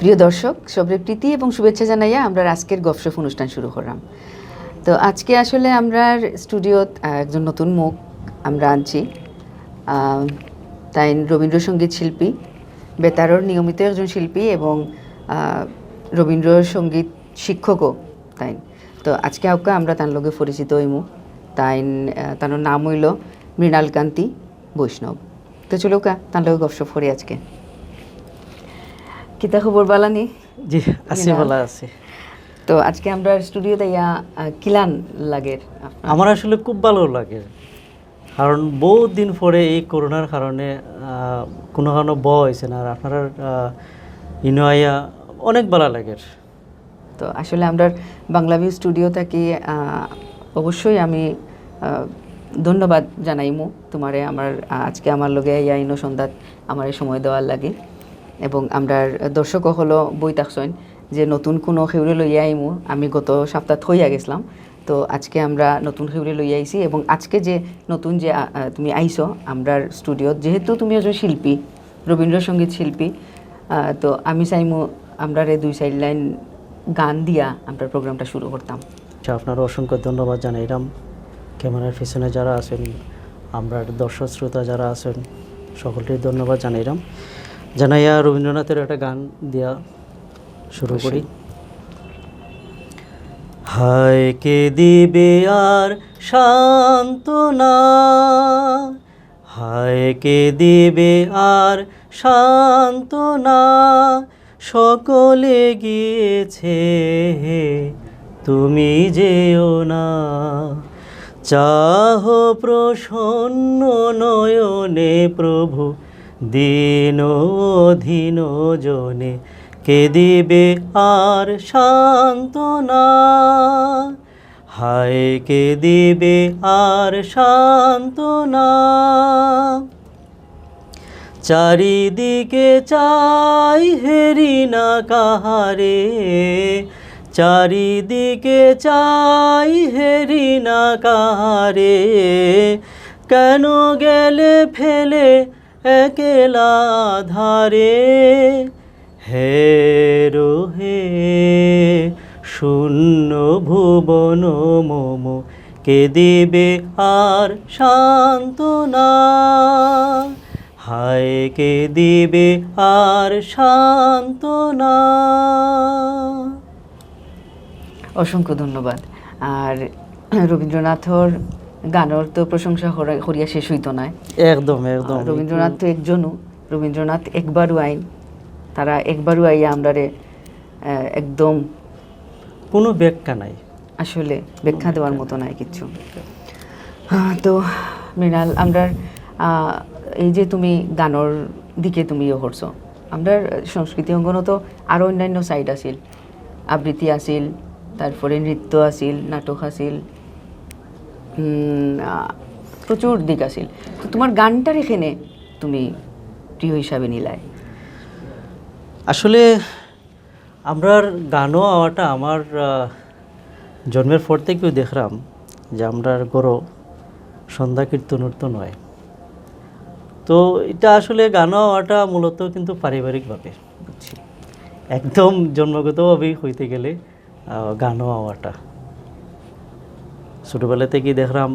প্রিয় দর্শক, সবরে প্রীতি এবং শুভেচ্ছা জানাইয়া আমরা আজকের গফসফ অনুষ্ঠান শুরু করলাম। তো আজকে আসলে আমরা স্টুডিওত একজন নতুন মুখ আমরা আনছি। তাই রবীন্দ্রসঙ্গীত শিল্পী, বেতারর নিয়মিত একজন শিল্পী এবং রবীন্দ্রসঙ্গীত শিক্ষকও। তাই তো আজকে আউকা আমরা তার লগে পরিচিত হইমু। তার নাম হইল মৃণালকান্তি বৈষ্ণব। তো চলো তার লগে গফসফ করি আজকে। কিতা খবর বালানি? জি আছি, ভালো আছি। তো আজকে আমরা স্টুডিওতে কিলান লাগের? আমার আসলে খুব ভালো লাগে, কারণ বহুত দিন পরে এই করোনার কারণে কোনো হয়েছে না, আর আপনারা ইনোয়াইয়া অনেক ভালো লাগে। তো আসলে আমরা বাংলা ভিউ স্টুডিও থাকি, অবশ্যই আমি ধন্যবাদ জানাইমু তোমারে আমার আজকে আমার লগে ইনো সন্ধ্যাত আমার সময় দেওয়ার লাগে। এবং আমরা দর্শকও হলো বই থাকছেন যে নতুন কোনো খেউরে লইয়া আইমু। আমি গত সপ্তাহ হইয়া গেছিলাম, তো আজকে আমরা নতুন খেউরে লইয়া আইছি। এবং আজকে যে নতুন যে তুমি আইছো আমরা স্টুডিওত, যেহেতু তুমি একজন শিল্পী, রবীন্দ্রসঙ্গীত শিল্পী, তো আমি চাইমু আমরা 2-4 লাইন গান দিয়া আমরা প্রোগ্রামটা শুরু করতাম। আপনার অসংখ্য ধন্যবাদ জানাইলাম। ক্যামেরার পিছনে যারা আছেন, আমরা দর্শক শ্রোতা যারা আছেন, সকলকে ধন্যবাদ জানাইলাম। জানাইয়া রবীন্দ্রনাথের একটা গান দিয়া শুরু করি। হায় কে দিবে আর সান্ত্বনা, হায় কে দিবে আর সান্ত্বনা, সকলে গিয়েছে তুমি যেও না। চাহ প্রসন্ন নয়নে প্রভু, দীন অধীন জনে, কে দিবে আর সান্ত্বনা, হায় কে দিবে আর সান্ত্বনা। চারিদিকে চাই হেরি না কাহারে, চারিদিকে চাই হেরি না কাহারে, কেন গেলে ফেলে একলা ধারে। হে রোহে শূন্য ভুবন মম, কে দিবে আর সান্ত্বনা, হায় কে দিবে আর সান্ত্বনা। অসংখ্য ধন্যবাদ। আর রবীন্দ্রনাথর গানের তো প্রশংসা করিয়া শেষ হইতো না। একদম একদম। রবীন্দ্রনাথ তো একজনও, রবীন্দ্রনাথ একবারও আইন, তারা একবারও আইয়া আমরারে একদম কোনো ব্যাখ্যা নাই, আসলে ব্যাখ্যা দেওয়ার মতো নাই কিচ্ছু। তো মৃণাল, আমরা এই যে তুমি গানের দিকে তুমি ইয়ে করছো, আমরা সংস্কৃতি অঙ্গনও তো আরও অন্যান্য সাইড আছিল, আবৃত্তি আছিল, তারপরে নৃত্য আছিল, নাটক আছিল, প্রচুর দিক আছিল। তো তোমার গানটার এখানে তুমি প্রিয় হিসাবে নিলাই? আসলে আমরার গানও হওয়াটা আমার জন্মের পর থেকেও দেখলাম যে আমরার গরো সন্ধ্যা কীর্তনূর্ত নয়। তো এটা আসলে গানও হওয়াটা মূলত কিন্তু পারিবারিকভাবে, বুঝছি, একদম জন্মগতভাবেই হইতে গেলে গানও হওয়াটা ছোটোবেলা থেকেই দেখলাম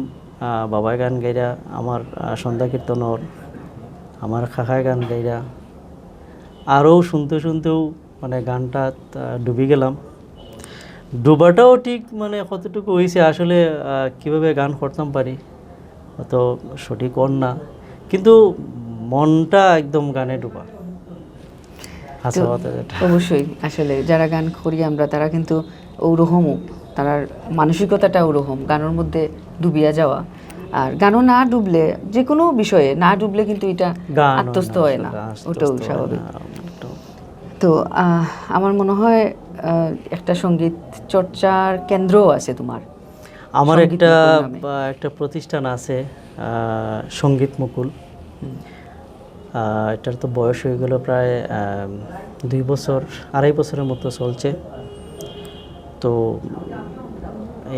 বাবাই গান গাইরা, আমার সন্ধ্যা কীর্তনর, আমার খাখায় গান গাইরা, আরও শুনতে শুনতেও মানে গানটা ডুবে গেলাম। ডুবাটাও ঠিক মানে কতটুকু হয়েছে আসলে কীভাবে গান করতাম পারি অত সঠিক ওর না, কিন্তু মনটা একদম গানে ডুবা। অবশ্যই আসলে যারা গান করি আমরা, তারা কিন্তু ওরকমও, তার মানসিকতাটা ওরকম, গানের মধ্যে ডুবিয়া যাওয়া। আর গানও না ডুবলে, যে কোনো বিষয়ে না ডুবলে কিন্তু এটা আত্মস্থ হয় না, ওটাও স্বাভাবিক। তো আমার মনে হয় একটা সঙ্গীত চর্চার কেন্দ্রও আছে তোমার। আমার একটা প্রতিষ্ঠান আছে, সঙ্গীত মুকুল। এটার তো বয়স হয়ে গেল প্রায় 2-2.5 বছরের মতো চলছে। তো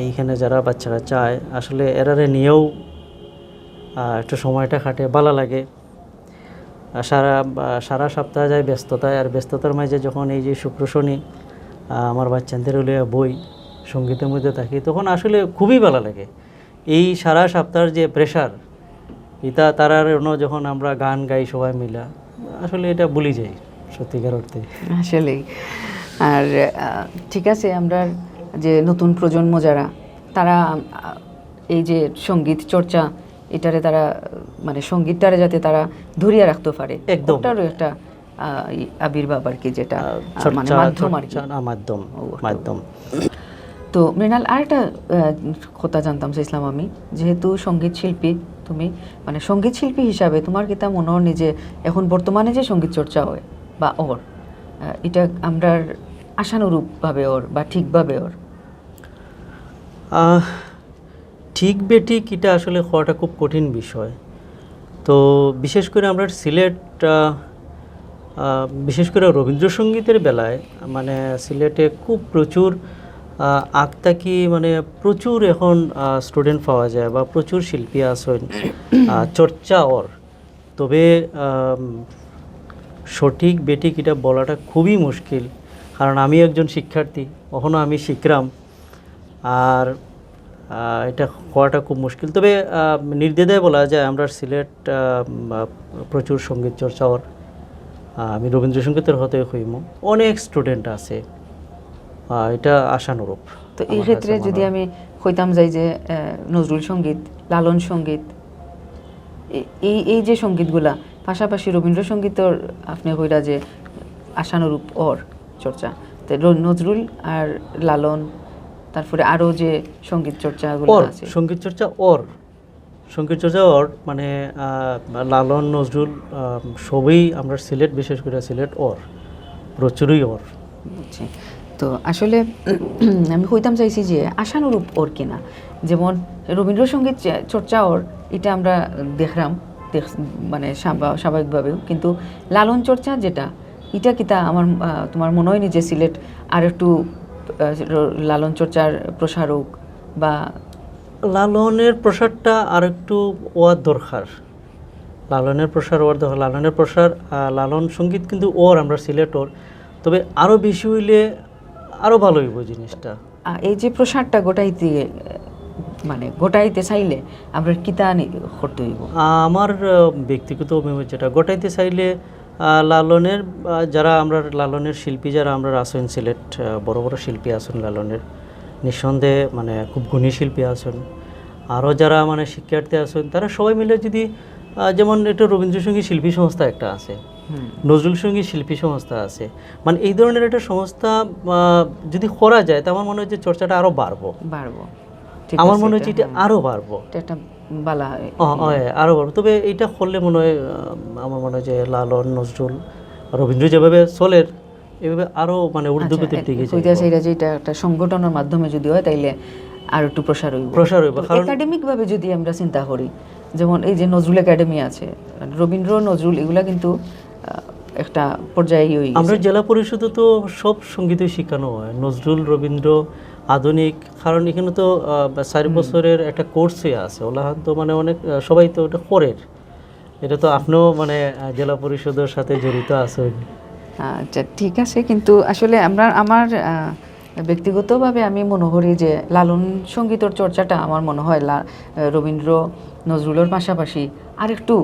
এইখানে যারা বাচ্চারা চায় আসলে এরারে নিয়েও একটু সময়টা কাটে, ভালো লাগে। সারা সপ্তাহ যায় ব্যস্ততায়, আর ব্যস্ততার মাঝে যখন এই যে শুক্র শনি আমার বাচ্চাদের হলে বই সঙ্গীতের মধ্যে থাকি, তখন আসলে খুবই ভালো লাগে। এই সারা সপ্তাহের যে প্রেশার, এটা তারার যখন আমরা গান গাই সবাই মিলা, আসলে এটা ভুলে যাই সত্যিকার অর্থে। আসলেই। আর ঠিক আছে, আমরা যে নতুন প্রজন্ম যারা, তারা এই যে সঙ্গীত চর্চা এটারে তারা মানে সঙ্গীতটারে যাতে তারা ধরিয়ে রাখতে পারে, একদম ওটারও একটা আবির্ভাব আর কি, যেটা মানে মাধ্যম আর কি, মাধ্যম। তো মৃণাল, আরেকটা কথা জানতাম চাইছিলাম আমি, যেহেতু সঙ্গীত শিল্পী তুমি, মানে সঙ্গীত শিল্পী হিসাবে তোমার কি তা মনে হয় নিজে এখন বর্তমানে যে সঙ্গীত চর্চা হয় বা ওর এটা আমরা আশানুরূপভাবে ওর বা ঠিকভাবে ওর ঠিক বেঠিক এটা আসলে হওয়াটা খুব কঠিন বিষয়। তো বিশেষ করে আমরা সিলেট, বিশেষ করে রবীন্দ্রসঙ্গীতের বেলায় মানে সিলেটে খুব প্রচুর আঁকতাকি, মানে প্রচুর এখন স্টুডেন্ট পাওয়া যায় বা প্রচুর শিল্পী আছেন চর্চা ওর। তবে সঠিক বেঠিক এটা বলাটা খুবই মুশকিল, কারণ আমি একজন শিক্ষার্থী, কখনো আমি শিখরাম, আর এটা হওয়াটা খুব মুশকিল। তবে নির্দ্বিধায় বলা যায় আমরা সিলেট প্রচুর সঙ্গীত চর্চা ওর। আমি রবীন্দ্রসঙ্গীতের হতে হইম, অনেক স্টুডেন্ট আছে, এটা আশানুরূপ। তো এই ক্ষেত্রে যদি আমি কইতাম যাই যে নজরুল সঙ্গীত, লালন সঙ্গীত, এই যে সঙ্গীতগুলা, পাশাপাশি রবীন্দ্রসঙ্গীতর আপনি কইরা যে আশানুরূপ ওর চর্চা, তো নজরুল আর লালন, তারপরে আরও যে সঙ্গীত চর্চাগুলো আছে, সঙ্গীত চর্চা ওর মানে লালন নজরুল সবই আমরা সিলেট, বিশেষ করে সিলেট ওর প্রচুরই ওর। বুঝছি। তো আসলে আমি কইতাম চাইছি যে আশানুরূপ ওর কিনা, যেমন রবীন্দ্রসঙ্গীত চর্চা ওর এটা আমরা দেখলাম মানে স্বাভাবিকভাবেও, কিন্তু লালন চর্চা যেটা, এটা কিতা আমার তোমার মনে হয়নি যে সিলেট আর একটু লালন চর্চার প্রসারক বা লালনের প্রসারটা আর একটু ওয়ার দরকার, লালনের প্রসার ওর দরকার, লালনের প্রসার, লালন সঙ্গীত কিন্তু ওর আমরা সিলেট ওর, তবে আরও বেশি হইলে আরও ভালো হইব জিনিসটা। এই যে প্রসারটা গোটাইতে মানে গোটাইতে চাইলে আমরা কিতা করতে হইব? আমার ব্যক্তিগত অভিমত যেটা, গোটাইতে চাইলে লালনের যারা আমরা লালনের শিল্পী যারা আমরা আছেন সিলেট, বড় বড় শিল্পী আছেন লালনের, নিঃসন্দেহে মানে খুব গুণী শিল্পী আছেন, আরও যারা মানে শিক্ষার্থী আছেন, তারা সবাই মিলে যদি যেমন একটা রবীন্দ্রসঙ্গীত শিল্পী সংস্থা একটা আছে, নজরুল সঙ্গীত শিল্পী সংস্থা আছে, মানে এই ধরনের একটা সংস্থা যদি করা যায়, তো আমার মনে হয় যে চর্চাটা আরও বাড়বো। আমার মনে হচ্ছে এটা আরও বাড়বো, আরও বাড়বো। তবে এটা করলে মনে হয়, আমার মনে হয় যে লালন নজরুল রবীন্দ্র যেভাবে চলের, এভাবে আরও মানে ঊর্ধ্বগতির দিকে যেটা একটা সংগঠনের মাধ্যমে যদি হয়, তাইলে আর একটু প্রসার হইব। একাডেমিকভাবে যদি আমরা চিন্তা করি, যেমন এই যে নজরুল একাডেমি আছে, রবীন্দ্র নজরুল এগুলা কিন্তু একটা পর্যায়ে আমরা জেলা পরিষদে তো সব সঙ্গীতই শেখানো হয়, নজরুল রবীন্দ্র আধুনিক, কারণ এখানে তো 4 বছরের একটা কোর্সই আছে, ওলা তো মানে অনেক সবাই তো ওটা করের, এটা তো আপনিও মানে জেলা পরিষদের সাথে জড়িত আছেন। আচ্ছা, ঠিক আছে, কিন্তু আসলে আমার ব্যক্তিগতভাবে আমি মনে করি যে লালন সঙ্গীতের চর্চাটা আমার মনে হয় রবীন্দ্র নজরুলের পাশাপাশি আর একটু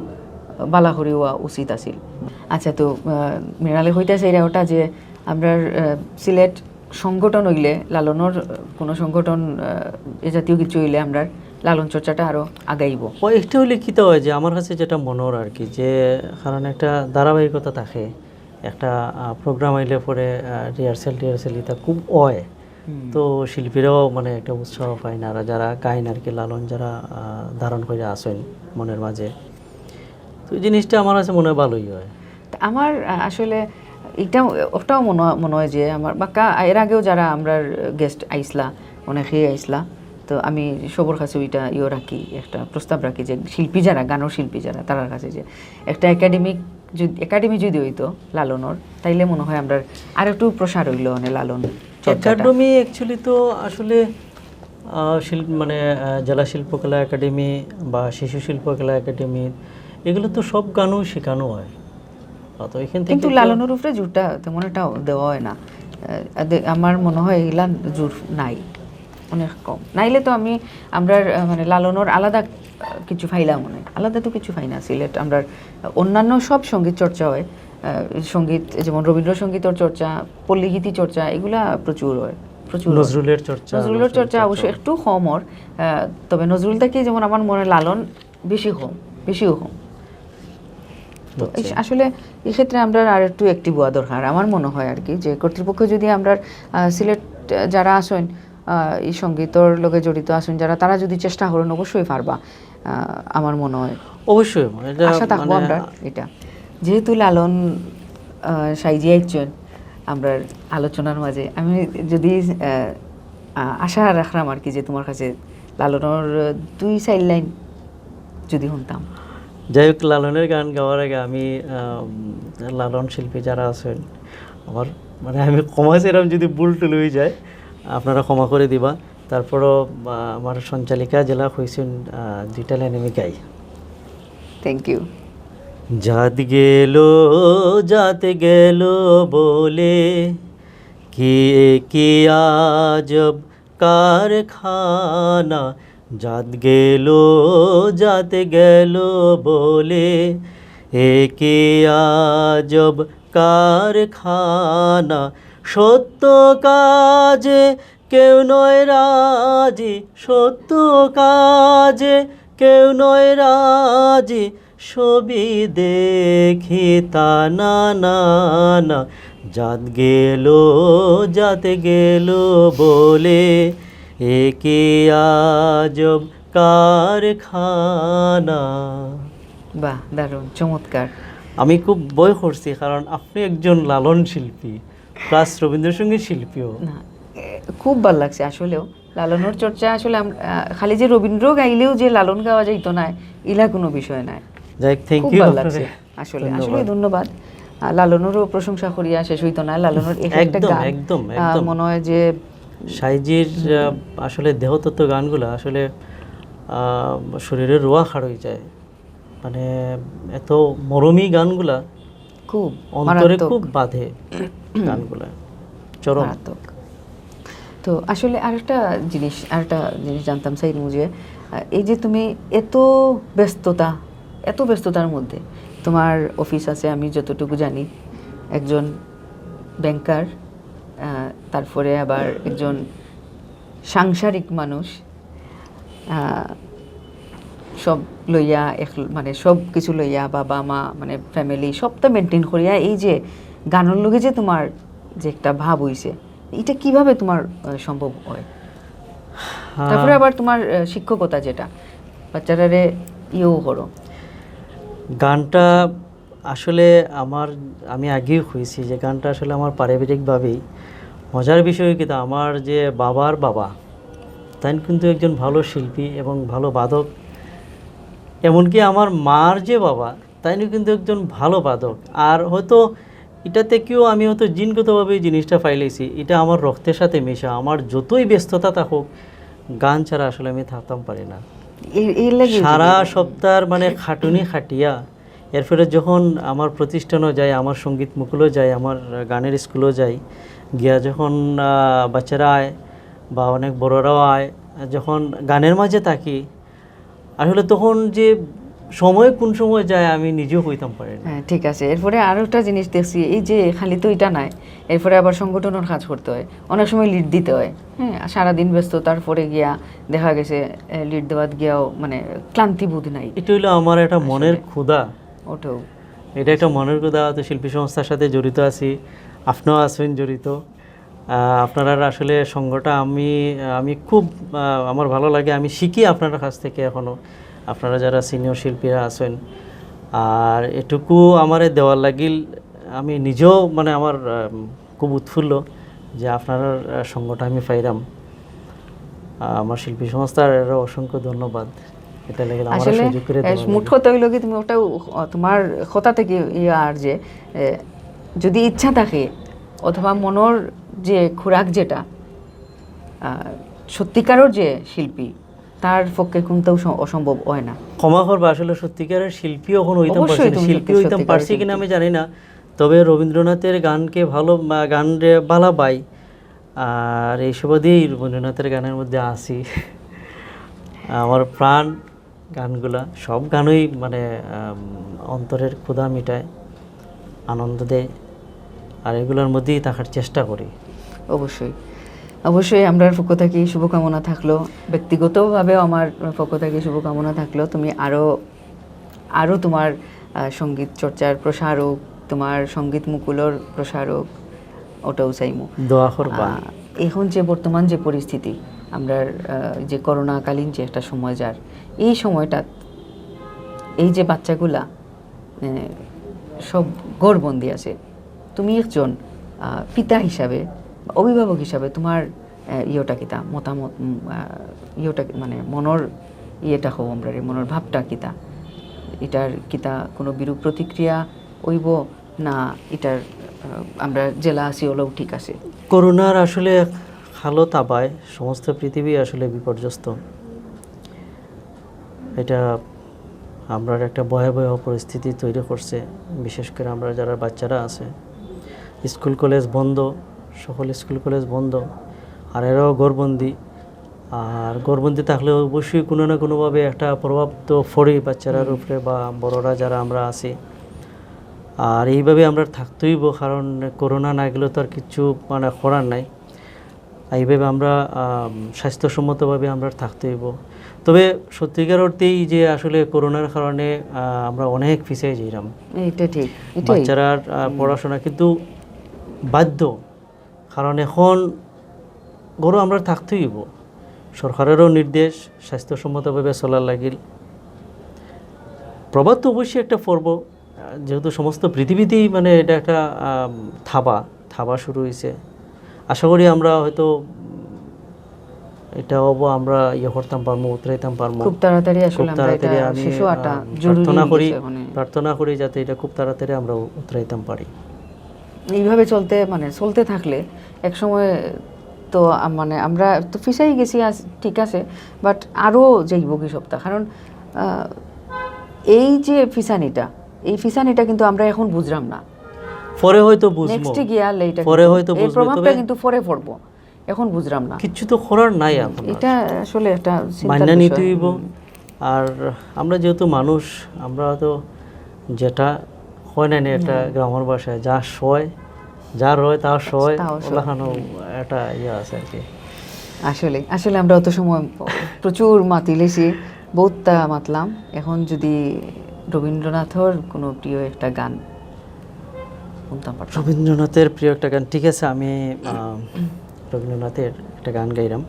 বালা করি হওয়া উচিত আছিল। আচ্ছা, তো মৃণালে হইতেছে এটা ওটা যে আমরা সিলেট সংগঠন হইলে, লালনের কোনো সংগঠন এ জাতীয় কিছু হইলে আমরা লালন চর্চাটা আরও আগাইব। একটা হইলে কী তো হয় যে আমার কাছে যেটা মনে হয় আর কি, যে কারণ একটা ধারাবাহিকতা থাকে, একটা প্রোগ্রাম আইলে পরে রিহার্সেল এটা খুব হয়, তো শিল্পীরাও মানে একটা উৎসাহ পায় না, যারা গায়ন আর কি, লালন যারা ধারণ করে আসেন মনের মাঝে, তো এই জিনিসটা আমার কাছে মনে হয় ভালোই হয়। আমার আসলে ওটাও মনে হয় যে আমার বাক্কা এর আগেও যারা আমরা গেস্ট আইসলা, অনেকেই আইসলা, তো আমি সবার কাছে ওইটা রাখি, একটা প্রস্তাব রাখি যে শিল্পী যারা, গানের শিল্পী যারা, তার কাছে যে একটা একাডেমি যদি হইতো লালনের, তাইলে মনে হয় আমরা আর একটু প্রসার হইল মানে লালন একাডেমি। অ্যাকচুয়ালি তো আসলে মানে জেলা শিল্পকলা একাডেমি বা শিশু শিল্পকলা একাডেমি, এগুলো তো সব গানও শেখানো হয়, তো এখান থেকে কিন্তু লালনের উপরে জোরটা তেমন একটা দেওয়া হয় না। আমার মনে হয় এগুলা জোর নাই, অনেক কম। নাইলে তো আমরা মানে লালনের আলাদা কিছু ফাইলা মনে হয়, আলাদা তো কিছু ফাই না। সিলেট আমরা অন্যান্য সব সঙ্গীত চর্চা হয়, সঙ্গীত যেমন রবীন্দ্রসঙ্গীতের চর্চা, পল্লীগীতি চর্চা, এগুলা প্রচুর হয়, প্রচুর। নজরুলের চর্চা অবশ্য একটু কম ওর, তবে নজরুল থেকে যেমন আমার মনে লালন বেশিও কম। তো আসলে এই ক্ষেত্রে আমরা আর একটু অ্যাক্টিভ হওয়া দরকার আমার মনে হয় আর কি, যে কর্তৃপক্ষ যদি আমরা সিলেট যারা আসেন এই সঙ্গীতর লগে জড়িত আসেন যারা, তারা যদি চেষ্টা করেন অবশ্যই পারবা আমার মনে হয়। অবশ্যই আশা থাকবো আমরা এটা, যেহেতু লালন সাইজিয়ে আইছেন আমরা আলোচনার মাঝে, আমি যদি আশা রাখলাম আর কি যে তোমার কাছে লালনের 2-4 লাইন যদি শুনতাম। যাই হোক, লালনের গান গাওয়ার আগে আমি লালন শিল্পী যারা আছেন আমার মানে আমি ক্ষমা সেরকম যদি ভুল টুল হয়ে যায় আপনারা ক্ষমা করে দিবা। তারপরও আমার সঞ্চালিকা জেলা হয়েছেন 2টা লাইন আমি গাই। Thank you. जाते गेलो बोले कि आजब कारखाना, जाते गेलो बोले आजब कारखाना, সত্য কাজে কেউ নয় রাজি, সত্য কাজে কেউ নয় রাজি, ছবি দেখি তা না না না, जाते गेलो बोले आजब कारखाना। বাহ, দারুণ, চমৎকার। আমি খুব বই করছি কারণ আপনি একজন লালন শিল্পী প্লাস রবীন্দ্রসঙ্গীত শিল্পীও। না, খুব ভালো লাগছে আসলেও। লালনের চর্চা আসলে খালি যে রবীন্দ্র গাইলেও যে লালন গাওয়া যাইত না ইলা কোনো বিষয় নাই। যাই থ্যাংক ইউ। ভালো লাগছে আসলে, ধন্যবাদ। লালনেরও প্রশংসা করিয়া শেষ হইতো না। লালনের একটা গান একদম মনে হয় যে সাইজির আসলে দেহতত্ত্ব গানগুলো আসলে শরীরের রোয়া খাড় হয়ে যায়, মানে এত মরমী গানগুলা খুব অন্তরে খুব বাধে গানগুলা, চরম। তো আসলে আরেকটা জিনিস জানতাম সাইদ মুজে, এই যে তুমি এত ব্যস্ততার মধ্যে তোমার অফিস আছে, আমি যতটুকু জানি একজন ব্যাংকার, তারপরে আবার একজন সাংসারিক মানুষ, সব লইয়া মানে সব কিছু লইয়া বাবা মা মানে ফ্যামিলি সবটা মেনটেন করিয়া এই যে গানের লগে যে তোমার যে একটা ভাব হইছে, এটা কিভাবে তোমার সম্ভব হয়? তারপরে আবার তোমার শিক্ষকতা, যেটা বাচ্চারারে ইয়েও করো। গানটা আসলে আমি আগেও হয়েছি যে গানটা আসলে আমার পারিবারিকভাবেই মজার বিষয়। কিন্তু আমার যে বাবার বাবা তাই কিন্তু একজন ভালো শিল্পী এবং ভালো বাদক, এমনকি আমার মার যে বাবা তাই কিন্তু একজন ভালো বাদক। আর হয়তো এটা থেকেও আমি হয়তো জিনগতভাবে জিনিসটা পাইলেছি, এটা আমার রক্তের সাথে মেশা। আমার যতই ব্যস্ততা থাকুক গান ছাড়া আসলে আমি থাকতাম পারি না। সারা সপ্তাহ মানে খাটুনি খাটিয়া এরপরে যখন আমার প্রতিষ্ঠানও যাই, আমার সঙ্গীত মুকুলও যাই, আমার গানের স্কুলও যাই, গিয়া যখন বাচ্চারা আয় বা অনেক বড়রাও আয়, যখন গানের মাঝে থাকি আসলে তখন যে সময় কোন সময় যায় আমি নিজেও কইতাম পারি না। হ্যাঁ, ঠিক আছে। এরপরে আরও একটা জিনিস দেখছি, এই যে খালি তো এটা নাই, এরপরে আবার সংগঠনের কাজ করতে হয়, অনেক সময় লিড দিতে হয়। হ্যাঁ, সারাদিন ব্যস্ত, তারপরে গিয়া দেখা গেছে লিড দেওয়াত গিয়াও মানে ক্লান্তি বোধ নাই। এটা হইলো আমার একটা মনের ক্ষুধা, ওটাও এটা একটা মনের ক্ষুধা। তো শিল্পী সংস্থার সাথে জড়িত আছি, আপনিও আছেন জড়িত। আপনারা আসলে সঙ্গটা আমি খুব আমার ভালো লাগে, আমি শিখি আপনার কাছ থেকে এখনও, আপনারা যারা সিনিয়র শিল্পীরা আছেন। আর এটুকু আমারে দেওয়ার লাগিল আমি নিজেও মানে আমার খুব উৎফুল্ল যে আপনার সঙ্গটা আমি পাইলাম। আমার শিল্পী সংস্থার অসংখ্য ধন্যবাদ। এটা লাগে আমার সুযোগ করে দেওয়া। মুঠ কথা হইল কি তুমি ওটা তোমার কথা থেকে আর যে যদি ইচ্ছা থাকে অথবা মনের যে খোরাক, যেটা সত্যিকারের যে শিল্পী তার পক্ষে কিন্তু অসম্ভব হয় না। ক্ষমা করবে, আসলে সত্যিকারের শিল্পী এখন হইতাম পারছি অবশ্যই না, তুমি শিল্পী হইতাম পারছি কিনা আমি জানি না, তবে রবীন্দ্রনাথের গানকে ভালো গান রে ভালো পাই, আর এইসব দিয়েই রবীন্দ্রনাথের গানের মধ্যে আসি। আমার প্রাণ গানগুলা, সব গানই মানে অন্তরের ক্ষুধা মিটায়, আনন্দ দেয়, আর এগুলোর মধ্যেই থাকার চেষ্টা করি। অবশ্যই অবশ্যই আমরা পক্ষ থেকে শুভকামনা থাকলো, ব্যক্তিগতভাবেও আমার পক্ষ থেকে শুভকামনা থাকলো। তুমি আরও তোমার সঙ্গীত চর্চার প্রসারক, তোমার সঙ্গীত মুকুলর প্রসারক, ওটাও চাইমু। দোয়া করবা। এখন যে বর্তমান যে পরিস্থিতি, আমরা যে করোনাকালীন যে একটা সময় যার, এই সময়টা এই যে বাচ্চাগুলা সব ঘরবন্দি আছে, তুমি একজন পিতা হিসাবে, অভিভাবক হিসাবে তোমার ইয়েটা কিতা মতামত, ইয়েটা মানে মনের ইয়েটা হোক, আমরা মনের ভাবটা কিতা, এটার কিতা কোনো বিরূপ প্রতিক্রিয়া হইব না, এটার আমরা জেলা আছি হলেও ঠিক আছে? করোনার আসলে হালত আবায় সমস্ত পৃথিবী আসলে বিপর্যস্ত। এটা আমরা একটা ভয়াবহ পরিস্থিতি তৈরি করছে, বিশেষ করে আমরা যারা বাচ্চারা আছে, স্কুল কলেজ বন্ধ, সকল স্কুল কলেজ বন্ধ, আর এরাও ঘরবন্দি। আর ঘরবন্দি থাকলে অবশ্যই কোনো না কোনোভাবে একটা প্রভাব তো পড়েই বাচ্চারার উপরে বা বড়রা যারা আমরা আছি। আর এইভাবে আমরা থাকতেইব, কারণ করোনা না গেলেও তো আর কিছু মানে করার নাই। এইভাবে আমরা স্বাস্থ্যসম্মতভাবে আমরা থাকতেইব। তবে সত্যিকার অর্থেই যে আসলে করোনার কারণে আমরা অনেক পিছিয়ে যাইলাম, এটা ঠিক। বাচ্চারা পড়াশোনা কিন্তু বাধ্য, কারণ এখন গরু আমরা থাকতেইব। সরকারেরও নির্দেশ স্বাস্থ্যসম্মতভাবে চলার লাগিল। প্রভাব তো অবশ্যই একটা পর্ব, যেহেতু সমস্ত পৃথিবীতেই মানে এটা একটা থাবা শুরু হয়েছে। আশা করি আমরা হয়তো এটা আমরা ইয়ে করতাম পারবো, উতরাইতাম পারবো খুব তাড়াতাড়ি। আসলে আমি প্রার্থনা করি যাতে এটা খুব তাড়াতাড়ি আমরা উতরাইতাম পারি। এইভাবে চলতে থাকলে এক সময় তো মানে আমরা তো ফিসাই গেছি, ঠিক আছে, বাট আরও যাইব কি সপ্তাহ, কারণ এই যে ফিসানিটা কিন্তু আমরা এখন বুঝলাম না, পরে হয়তো বুঝবো, নেক্সট গিয়া লেটা পরে হয়তো এই প্রভাবটা কিন্তু পরে পড়বো, এখন বুঝলাম না, কিছু তো করার নাই এখন। এটা আসলে একটা মান্য নিতে হইব। আর আমরা যেহেতু মানুষ, আমরা তো যেটা হয় না একটা গ্রামের ভাষায় যা সয়, যা রয় তা সয়, ওলাখানো একটা ইয়ে আছে আর কি। আসলে আমরা অত সময় প্রচুর মাতিলেছি, বহুতটা মাতলাম। এখন যদি রবীন্দ্রনাথের কোনো প্রিয় একটা গান শুনতাম, রবীন্দ্রনাথের প্রিয় একটা গান, ঠিক আছে, আমি রবীন্দ্রনাথের একটা গান গাইলাম।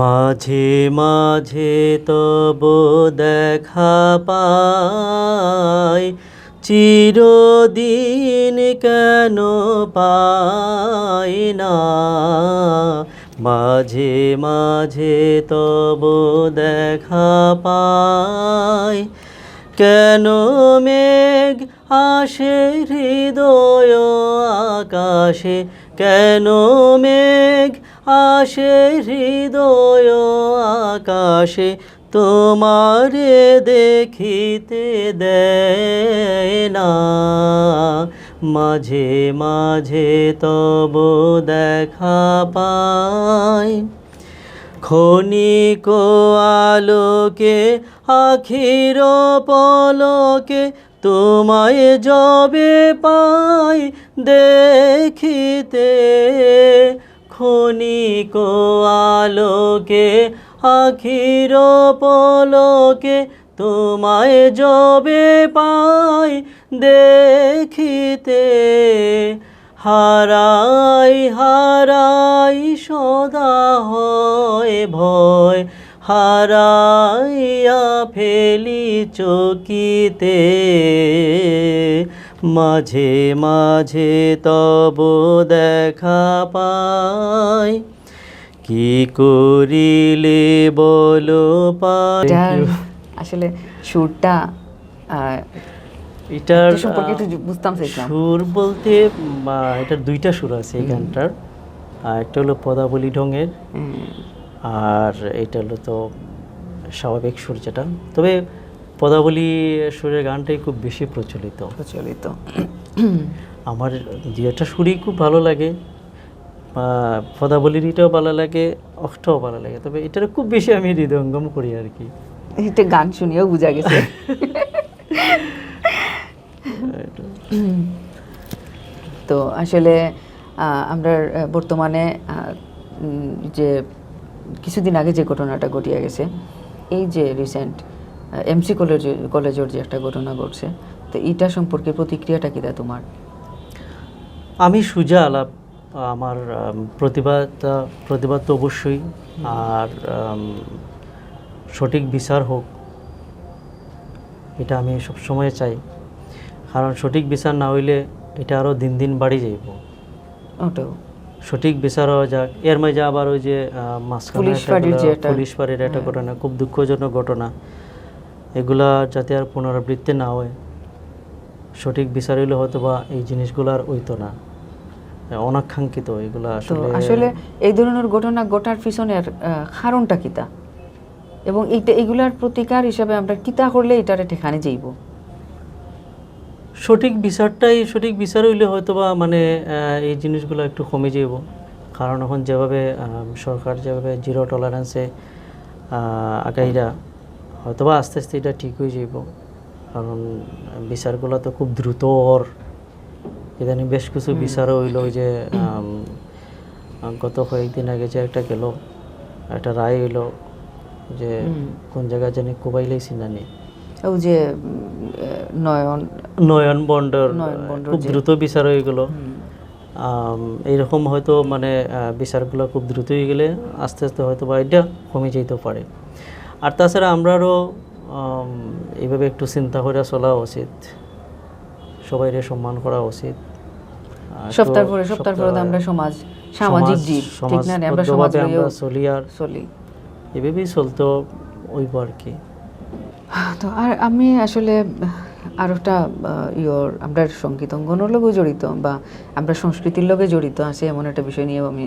মাঝে মাঝে তব দেখা পাই, চিরদিন কেন পাই না, মাঝে মাঝে তব দেখা পাই, কেন মেঘ আসে হৃদয় আকাশে, কেন মেঘ আসে হৃদয় আকাশে, তোমারে দেখিতে দেয় না, মাঝে মাঝে তব দেখা পাই, ক্ষণিক আলোকে আখির পলকে, তোমায় যবে পাই দেখিতে, ক্ষণিক আলোকে আখির পলকে, তোমায় যবে পাই দেখিতে, হারাই হারাই সদা হয় ভয়, হারাইয়া ফেলি চকিতে, মাঝে মাঝে তব দেখা পাই, কি করিলে বলো পাই। আসলে সুরটা এটার সম্পর্কে একটু বুঝতাম চাইছিলাম। সুর বলতে এটার দুইটা সুর আছে এই গানটার। একটা হলো পদাবলী ঢঙের, আর এটা হলো তো স্বাভাবিক সুর যেটা। তবে পদাবলী সুরের গানটাই খুব বেশি প্রচলিত। আমার দুইটা সুরই খুব ভালো লাগে, পদাবলীরটাও ভালো লাগে, অষ্টাও ভালো লাগে। তবে এটার খুব বেশি আমি হৃদয়ঙ্গম করি আর কি। এটা গান শুনিয়েও বোঝা গেছে। তো আসলে আমরা বর্তমানে যে কিছুদিন আগে যে ঘটনাটা ঘটিয়ে গেছে, এই যে রিসেন্ট এমসি কলেজের যে একটা ঘটনা ঘটছে, তো এইটা সম্পর্কে প্রতিক্রিয়াটা কি দেয় তোমার? আমি সুজা আলাপ, আমার প্রতিবাদ তো অবশ্যই, আর সঠিক বিচার হোক এটা আমি সবসময় চাই। কারণ সঠিক বিচার না হইলে এটা আরও দিন দিন বাড়ি যাইব। ওটাও সঠিক বিচার হওয়া যাক। এর মাঝে আবার ওই যে পুলিশ ফাঁড়ির একটা ঘটনা, খুব দুঃখজনক ঘটনা, এগুলা যাতে আর পুনরাবৃত্তি না হয়, সঠিক বিচার হইলে হয়তো বা এই জিনিসগুলো আর হইতো না, অনাকাঙ্ক্ষিত এগুলা। আসলে এই ধরনের ঘটনা ঘটার পিছনের কারণটা কিতা, এবং এগুলার প্রতিকার হিসাবে আমরা কিতা করলে এটারে ঠিকানে যাইব? সঠিক বিচার হইলে হয়তো বা মানে এই জিনিসগুলো একটু কমে যাইব। কারণ এখন যেভাবে সরকার যেভাবে জিরো টলারেন্সে আগাইরা, হয়তো বা আস্তে আস্তে এটা ঠিক হয়ে যাইব। কারণ বিচারগুলো তো খুব দ্রুত, ইদানিং বেশ কিছু বিচারও হইল। ওই যে গত কয়েকদিন আগে যে একটা রায় হইল যে কোন জায়গায় জানি কোবাইলেছি না নি, ওই যে নয়ন বন্ডর খুব দ্রুত বিচার হয়ে গেল। এইরকম হয়তো মানে বিচারগুলো খুব দ্রুত হয়ে গেলে আস্তে আস্তে হয়তো বা এটা কমে যেতে পারে। আর তাছাড়া আমরারও এইভাবে একটু চিন্তা করে চলা উচিত, সবাইরে সম্মান করা উচিত। সপ্তাহ পরে আমরা সামাজিক জীব, ঠিক না? আমরা সমাজে চলি, এভাবেই চলতো ওইব আর কি। তো আর আমি আসলে আর একটা আমরা সঙ্গীত অঙ্গনের লগে জড়িত বা আমরা সংস্কৃতির লগে জড়িত আছে এমন একটা বিষয় নিয়েও আমি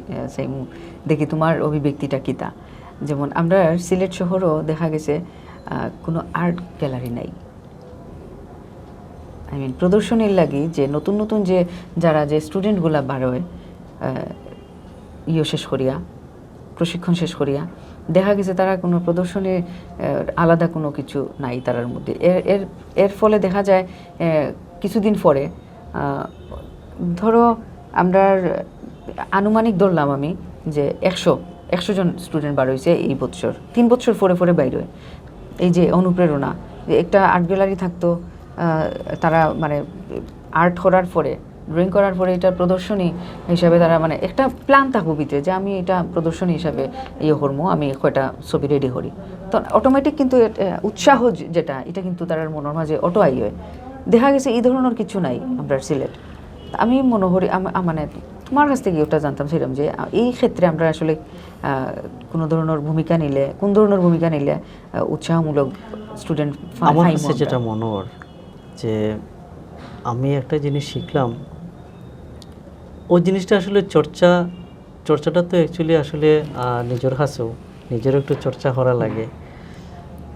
দেখি তোমার অভিব্যক্তিটা কিতা। যেমন আমরা সিলেট শহরও দেখা গেছে কোনো আর্ট গ্যালারি নাই। প্রদর্শনীর লাগি যে নতুন নতুন যারা স্টুডেন্টগুলা বারোয় শেষ করিয়া, প্রশিক্ষণ শেষ করিয়া, দেখা গেছে তারা কোনো প্রদর্শনী আলাদা কোনো কিছু নাই তার মধ্যে। এর ফলে দেখা যায় কিছুদিন পরে, ধরো আমরা আনুমানিক ধরলাম আমি যে 100 জন স্টুডেন্ট বার হয়েছে এই বছর, 3 বছর পরে বাইরে। এই যে অনুপ্রেরণা, যে একটা আর্ট গ্যালারি থাকতো, তারা মানে আর্ট করার পরে, ড্রয়িং করার পরে এটা প্রদর্শনী হিসাবে তারা মানে একটা প্ল্যান থাকবো ভিতরে যে আমি এটা প্রদর্শনী হিসাবে করবো, আমি কয়টা ছবি রেডি করি। তো অটোমেটিক কিন্তু উৎসাহ যেটা, এটা কিন্তু তার মনের মাঝে অটো আই হয়। দেখা গেছে এই ধরনের কিছু নাই আমরা সিলেট। আমি মনে করি মানে তোমার কাছ থেকে ওটা জানতাম সেরকম যে এই ক্ষেত্রে আমরা আসলে কোন ধরনের ভূমিকা নিলে উৎসাহমূলক স্টুডেন্ট। আমার কাছে যেটা মনে হয় যে আমি একটা জিনিস শিখলাম, ওই জিনিসটা আসলে চর্চাটা তো অ্যাকচুয়ালি আসলে নিজের কাছেও নিজেরও একটু চর্চা করা লাগে।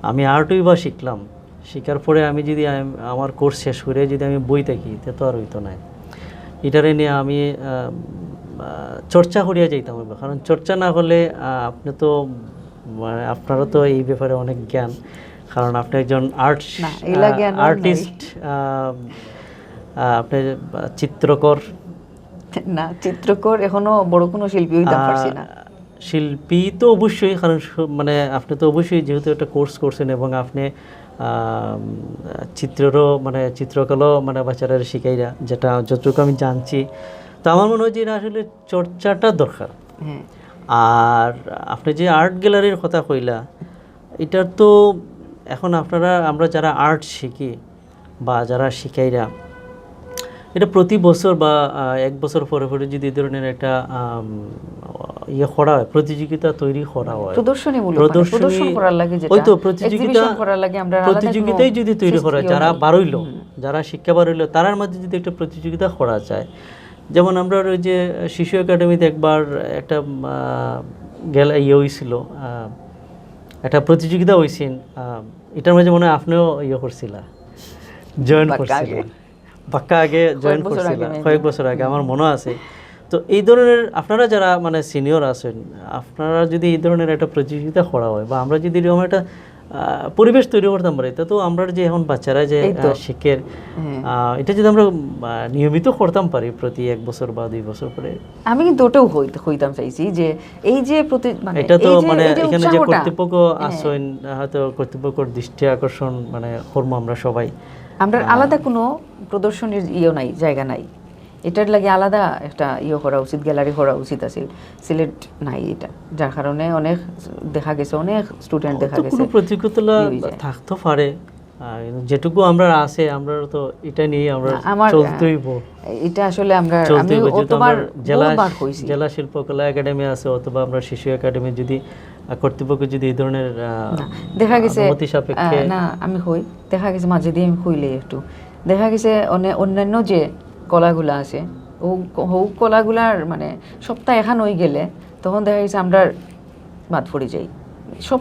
আমি আর্টই বা শিখলাম, শেখার পরে আমি যদি আমার কোর্স শেষ করে যদি আমি বই থাকি তো আর হইতো না। এটারে নিয়ে আমি চর্চা করিয়া যাইতাম। কারণ চর্চা না হলে আপনারও তো এই ব্যাপারে অনেক জ্ঞান, কারণ আপনি একজন আর্টিস্ট, আপনি চিত্রকর এখনো বড় কোনো শিল্পী হইতাম পারছি না। শিল্পী তো অবশ্যই, কারণ মানে আপনি তো অবশ্যই যেহেতু একটা কোর্স করছেন এবং আপনি চিত্রকলাও মানে বাচ্চারা শিখাইরা, যেটা যতটুকু আমি জানছি। তো আমার মনে হয় যে আসলে চর্চাটা দরকার। আর আপনি যে আর্ট গ্যালারির কথা কইলা, এটার তো এখন আমরা যারা আর্ট শিখি বা যারা শিখাইরা, এটা প্রতি বছর বা 1 বছর পরে যদি এই ধরনের একটা করা হয়, প্রতিযোগিতা তৈরি করা হয়, প্রতিযোগিতায় যদি তৈরি করা, যারা শিক্ষা বাড়ইল তার মাঝে যদি একটা প্রতিযোগিতা করা যায়, যেমন আমরা ওই যে শিশু একাডেমিতে একবার একটা হয়েছিল, একটা প্রতিযোগিতা হয়েছিল, এটার মাঝে মনে হয় আপনিও করছিলা, জয়েন করছিলেন, বাক্কা আগে জয়েন করছিলেন কয়েক বছর আগে, আমার মনে আছে। তো এই ধরনের আপনারা যারা মানে সিনিয়র আছেন, আপনারা যদি এই ধরনের একটা প্রতিযোগিতা করা হয় বা আমরা যদি এরকম একটা পরিবেশ তৈরি করতাম পারি, তা তো আমরা যে এখন বাচ্চারা যে শিখের, এটা যদি আমরা নিয়মিত করতাম পারি প্রতি 1 বছর বা 2 বছর পরে, আমি কিন্তু ওটাও হইতাম চাইছি যে এই যে এটা তো মানে এখানে যে কর্তৃপক্ষ আছেন, হয়তো কর্তৃপক্ষের দৃষ্টি আকর্ষণ মানে করবো আমরা সবাই। আমরা আলাদা কোনো প্রদর্শনীর নাই, জায়গা নাই, এটার লাগে আলাদা একটা করা উচিত, গ্যালারি করা উচিত আছে। সিলেট নাই এটা, যার কারণে অনেক দেখা গেছে, অনেক স্টুডেন্ট দেখা গেছে কোনো প্রতিযোগিতা থাকতে পারে, যেটুকু আমরা আছে আমরা তো এটা নিয়ে আমরা চলতেইব। এটা আসলে আমরা জেলা শিল্পকলা একাডেমি আছে অথবা আমরা শিশু একাডেমি, যদি কর্তৃপক্ষ যদি এই ধরনের দেখা গেছে না, আমি দেখা গেছে মাঝে দিয়ে আমি হইলে একটু দেখা গেছে অন্যান্য যে কলাগুলা আছে, ও কলাগুলার মানে সপ্তাহ এখান হয়ে গেলে তখন দেখা গেছে আমরা বাদ পড়ে যাই, সব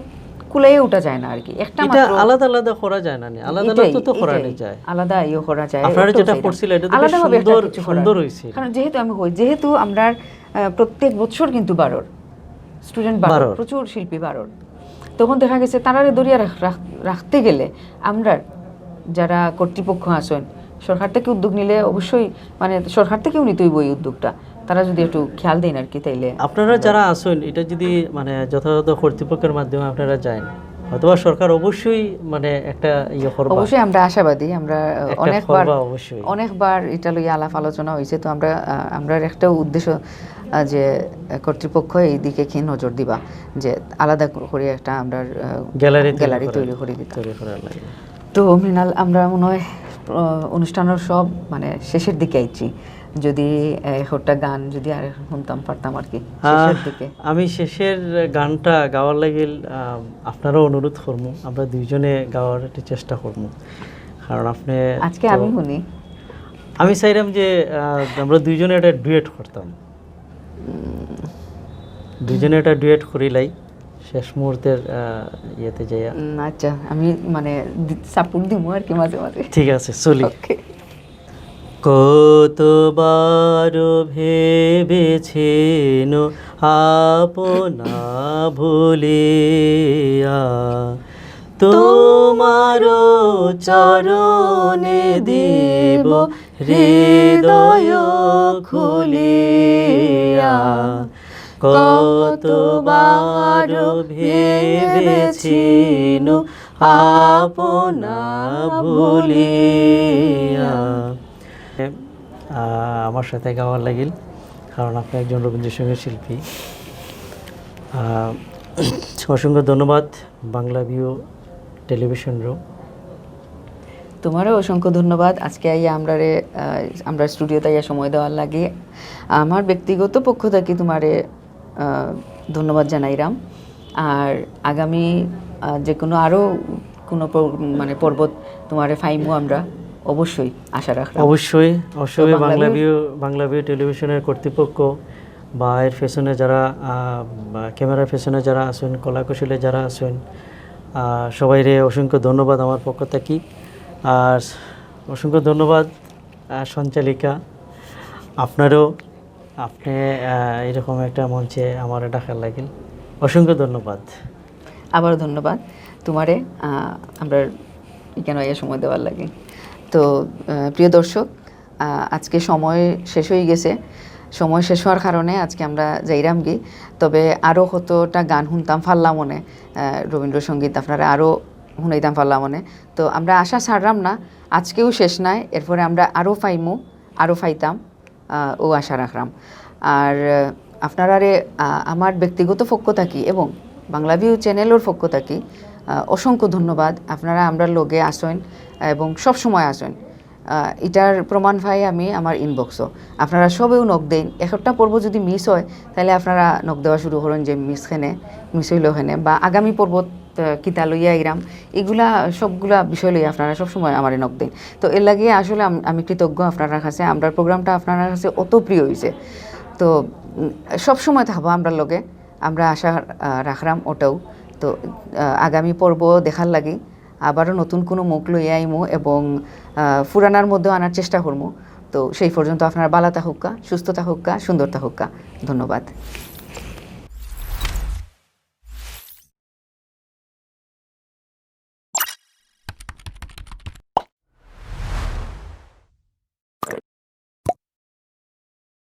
কুলাই ওঠা যায় না আর কি। একটা আলাদা আলাদা করা যায় না, আলাদা আলাদা তো করা যায়, আলাদা করা যায়। আপনারা যেটা করছিলেন এটা তো সুন্দর হইছে, কারণ যেহেতু আমরা প্রত্যেক বছর কিন্তু 12 স্টুডেন্ট 12, প্রচুর শিল্পী 12, তখন দেখা গেছে তারারে দরিয়া রাখতে গেলে আমরা যারা কর্তৃপক্ষ আছেন, সরকার থেকে উদ্যোগ নিলে অবশ্যই মানে সরকার থেকেও নিতে হইব এই উদ্যোগটা, তারা যদি একটু খেয়াল দেন আর কি, তাইলে আপনারা যারা আছেন এটা যদি মানে যথাযথ কর্তৃপক্ষের মাধ্যমে আপনারা যান, অথবা সরকার অবশ্যই মানে একটা করবে। অবশ্যই আমরা আশাবাদী, আমরা অনেকবার এটা লইয়া আলাপ আলোচনা হয়েছে। তো আমরা একটা উদ্দেশ্য যে কর্তৃপক্ষ এই দিকে কি নজর দিবা, যে আলাদা করে একটা আমরা গ্যালারি তৈরি করে দিতে। তো মৃণাল, আমরা মনে হয় অনুষ্ঠানের সব মানে শেষের দিকে আইছি, যদি একটা গান যদি আর শুনতাম পারতাম আর কি শেষের দিকে। আমি শেষের গানটা গাওয়ার লাগে আপনারও অনুরোধ করবো, আমরা দুইজনে গাওয়ার একটা চেষ্টা করবো, কারণ আপনি আজকে আমি শুনি, আমি চাইলাম যে আমরা দুইজনে একটা ডুয়েট করতাম, দুইজনে একটা ডুয়েট করিলাই শেষ মুহূর্তের ইয়েতে যাইয়া। আচ্ছা, আমি মানে সাপোর্ট দিব আর কি মাঝে মাঝে। ঠিক আছে, চলি। কতবার ভেবেছেন আপনা ভুলিয়া, তোমার চরণে দেব হৃদয় খুলিয়া, কতবার ভেবেছেন আপনা ভুলিয়া। আমার সাথে গাওয়ার লাগিল, কারণ আপনি একজন রবীন্দ্রসঙ্গীত শিল্পী। অসংখ্য ধন্যবাদ বাংলা ভিউ টেলিভিশনরও। তোমারও অসংখ্য ধন্যবাদ আজকে আইয়া আমরা স্টুডিওতে আইয়া সময় দেওয়ার লাগে। আমার ব্যক্তিগত পক্ষ থেকে তোমারে ধন্যবাদ জানাইরাম। আর আগামী যে কোনো আরও কোনো মানে পর্বত তোমারে ফাইমু আমরা অবশ্যই আশা রাখলাম। অবশ্যই বাংলা ভিউ টেলিভিশনের কর্তৃপক্ষ বা এর পেছনে যারা ক্যামেরার পেছনে যারা আছেন, কলাকুশলে যারা আছেন, সবাইরে অসংখ্য ধন্যবাদ আমার পক্ষ থেকে। আর অসংখ্য ধন্যবাদ সঞ্চালিকা আপনারও, আপনি এরকম একটা মঞ্চে আমার ডাকার লাগিল, অসংখ্য ধন্যবাদ। আবারও ধন্যবাদ তোমারে আমরা কেন এই সময় দেওয়ার লাগে। তো প্রিয় দর্শক, আজকে সময় শেষ হয়ে গেছে। সময় শেষ হওয়ার কারণে আজকে আমরা যাইরাম গি, তবে আরও কতটা গান শুনতাম ফাল্লা মনে, রবীন্দ্রসঙ্গীত আপনারা আরও শুনাইতাম ফাল্লা মনে। তো আমরা আশা ছাড়লাম না, আজকেও শেষ নাই, এরপরে আমরা আরও ফাইমু, আরও ফাইতাম ও আশা রাখলাম। আর আপনারারে আমার ব্যক্তিগত পক্ষ থাকি এবং বাংলা ভিউ চ্যানেলের পক্ষ থাকি অসংখ্য ধন্যবাদ। আপনারা আমরা লগে আসেন এবং সব সময় আসেন, এটার প্রমাণ পাই আমি আমার ইনবক্সও। আপনারা সবেও নক দেন, একটা পর্ব যদি মিস হয় তাহলে আপনারা নক দেওয়া শুরু করেন যে মিস হইল হেনে, বা আগামী পর্ব কিতা লইয়া আইরাম এগুলা সবগুলা বিষয় লইয়া আপনারা সবসময় আমার নক দেন। তো এর লাগিয়ে আসলে আমি কৃতজ্ঞ আপনারা কাছে। আমরা প্রোগ্রামটা আপনারা কাছে অত প্রিয় হয়েছে, তো সবসময় থাকবো আমরা লগে, আমরা আশা রাখলাম ওটাও। তো আগামী পর্ব দেখার লাগি আবারও নতুন কোনো মুখ লইয়া আইমু এবং ফুরানার মধ্যেও আনার চেষ্টা করবো। তো সেই পর্যন্ত আপনারা বালা থাকুকা, সুস্থ থাকুকা, সুন্দর থাকুকা। ধন্যবাদ।